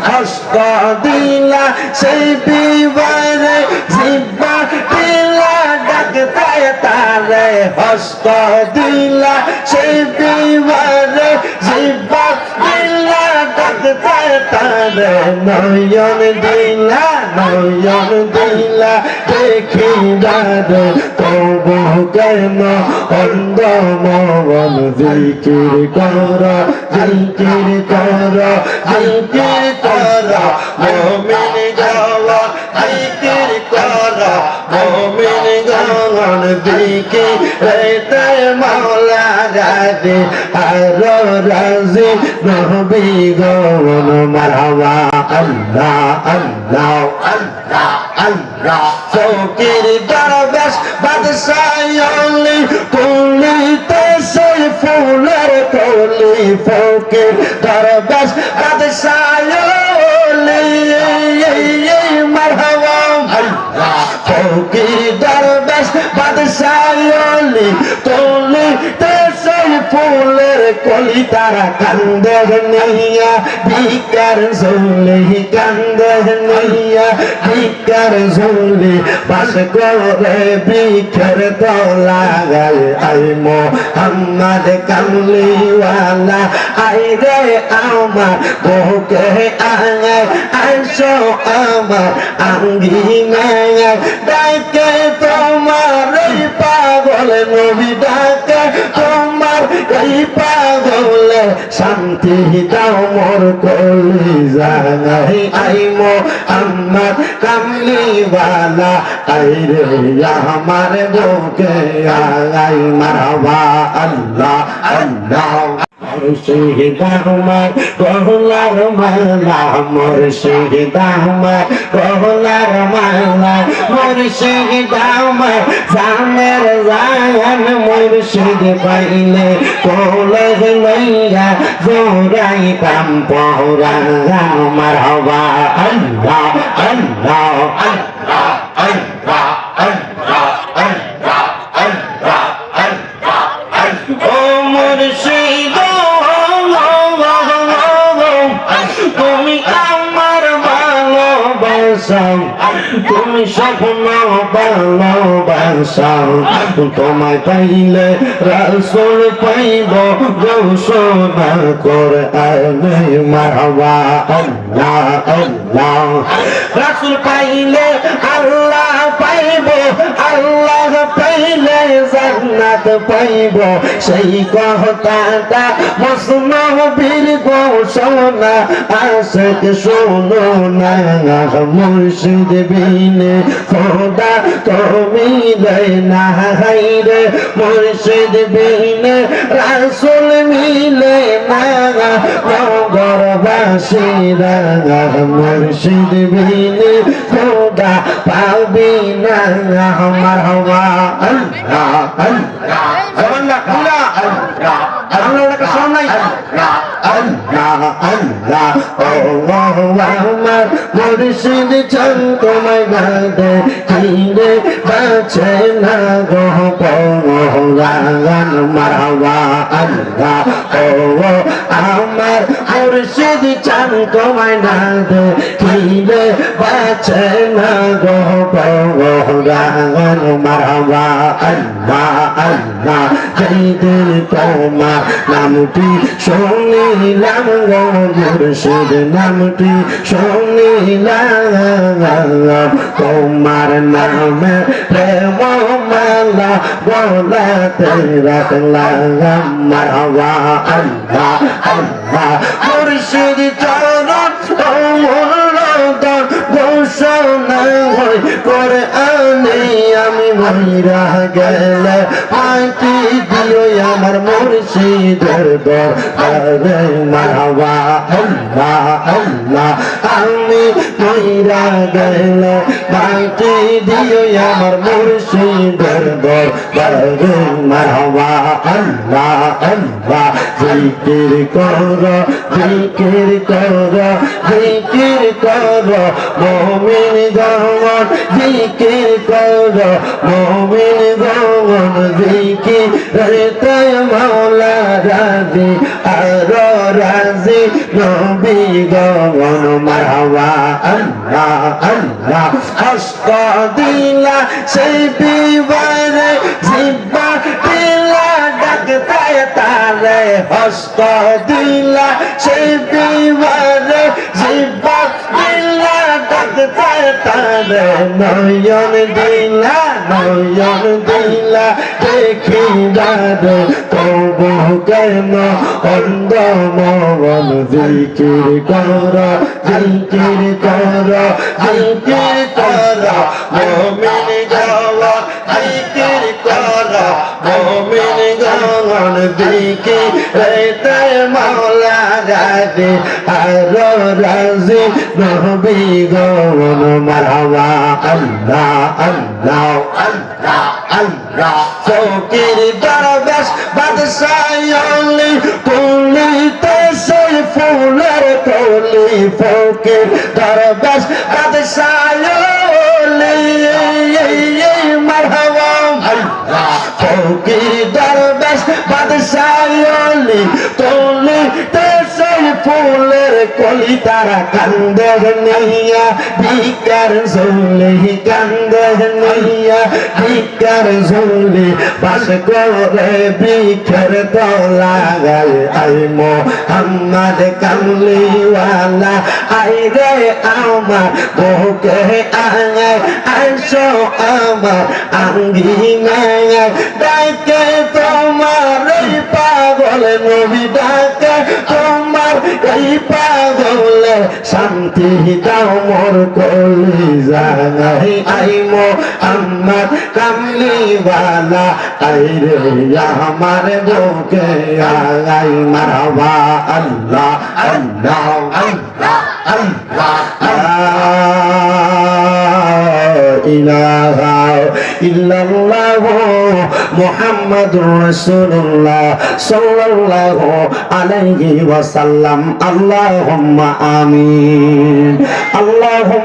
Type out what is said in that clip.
হস্ত দিলা সেই বিবারে জিব্বা দিলা ডাকতে তারে হস্ত দিলা সেই বিবারে জিব্বা দিলা ডাকতে তারে নয়ন দিলা দেখিবারে তবু কেন অন্ধ মন জিকির কর মুমিন যাওয়া জিকির কর মুমিন গণ জিকির রেতে মাওলা রাজি আর রাজি নবী গণ মারহাবা আল্লাহ আল্লাহ আল্লাহ আল্লাহ ফকির দরবেশ বাদশাহলি কুলিতে সেই ফুলের কলি ফকির দরবেশ বাদশাহলি মারহাবা আল্লাহ ফকির দরবেশ বাদশাহলি কুলিতে সেই ফুলের কলি তারা কান্দে নিয়া ভিকার ঝুলি কান্দে নিয়া ভিকার ঝুলি বাস করে ভিক্ষার তলাগায় আই মোহাম্মদ কামলিওয়ালা আই রে আমার বুকে আয় আইসো আমার আঙ্গিনায় ডাকে তোমার এই পাগল নবী ডাকে তোমার এই পাগল শান্তি দাও মোর কলিজায় আই মোহাম্মদ কামলিওয়ালা আই রে আমার বুকে আয় মারহাবা আল্লাহ আল্লাহ মুর্শিদ আমার গহলার মালা মুর্শিদ আমার গহলার মালা মুর্শিদ আমার জানের জান মুর্শিদ পাইলে কোলে লইয়া জোরাইতাম পহরান মারহাবা আল্লাহ আল্লাহ আল্লাহ আল্লাহ আল্লাহ আল্লাহ আল্লাহ আল্লাহ ও মুর্শিদ তুমি আমার ভালোবাসা তুমি স্বপ্ন ভালোবাসা তোমায় পাইলে রাসূল পাইব ঘোষণা করে আনে মারহাবা আল্লাহ আল্লাহ রাসূল পাইলে আল্লাহ পাইব আল্লাহ পাইলে জান্নাত পাইব সেই কথাটা মসনবীর ঘোষণা আশিক শোনো না মুর্শিদ বিনে খোদা তুমি না হাইরে মুর্শিদ বিনে রাসূল মিলে না নগরবাসীরা মুর্শিদ বিনে খোদা পাবি না মারহাবা আল্লাহ আল্লাহ আল্লাহ আল্লাহ আল্লাহ শোনাই আল্লাহ আল্লাহ আল্লাহ আল্লাহ আমার মুর্শিদ চান তোমায় গাতে কিরে বাঁচে না গো পরাগান মারহাবা আল্লাহ ও আমার মুর্শিদ চান তোমায় গাতে কিরে বাঁচে না গো পরাগান মারহাবা আল্লাহ আল্লাহ যেদিন তোমার নামটি শুনিলাম গো মুর্শিদ নামটি শুনিলাম তোমার নামে প্রেম মালা বলাতে রাখলাম মারহাবা আল্লাহ আল্লাহ মুর্শিদ চরণ ঘোষণা হয় করে আনে আমি মহিরা গেলে মাটি দিও আমার মুর্শিদের দরবারে মারহাবা আল্লাহ আল্লাহ আমি মহিরা গেলে মাটি দিও আমার মুর্শিদের দরবারে মারহাবা আল্লাহ আল্লাহ জিকির কর জিকির কর জিকির কর মুমিন গণ জিকির কর মুমিন গণ জিকির রেতে মাওলা রাজি আর রাজি নবী গগন মারহাবা আল্লাহ আল্লাহ হস্ত দিলা সেই বিবারে জিব্বা দিলা ডাকতে তারে হস্ত দিলা সেই বিবারে জিব্বা দিলা ডাকতে তারে নয়ন দিলা দেখি দাদে তবু কেন অন্ধ মন জিকির কর জিকির কর জিকির কর মুমিন গাওয়া জিকির কর মুমিন গাওয়ান দিকে রেতে মাওলা রাজি আর রাজি নবী গাওয়ান মারহাবা আল্লাহ আল্লাহ আল্লাহ আল্লাহ ফকির দরবেশ বাদশাহলি তুলিতে সেই ফুলের কলি ফকির দরবেশ বাদশাহলি মারহাবা আল্লাহ ফকির দরবেশ বাদশাহলি তুলিতে সেই ফুলের কলি তারা কান্দে নিয়া ভিকার ঝুলি কান্দে নিয়া ভিকার ঝুলি বাস করে ভিক্ষের তলাগায় আই মোহাম্মদ কামলিওয়ালা আই রে আমার বুকে আঙায় আইসো আমার আঙ্গিনায় ডাকে তোমার এই পাগল নবী ডাকে তোমার এই পাগলে শান্তি দাও মোর কলিজায় আই মোহাম্মদ কামলিওয়ালা আই রে আমার বুকে আই মারহাবা আল্লাহ আল্লাহ আল্লাহ আল্লাহ ইলাহা ইল্লাল্লাহ মুহাম্মাদুর রাসূলুল্লাহ সাল্লাল্লাহু আলাইহি ওয়াসাল্লাম আল্লাহুম্মা আমিন আল্লাহুম্মা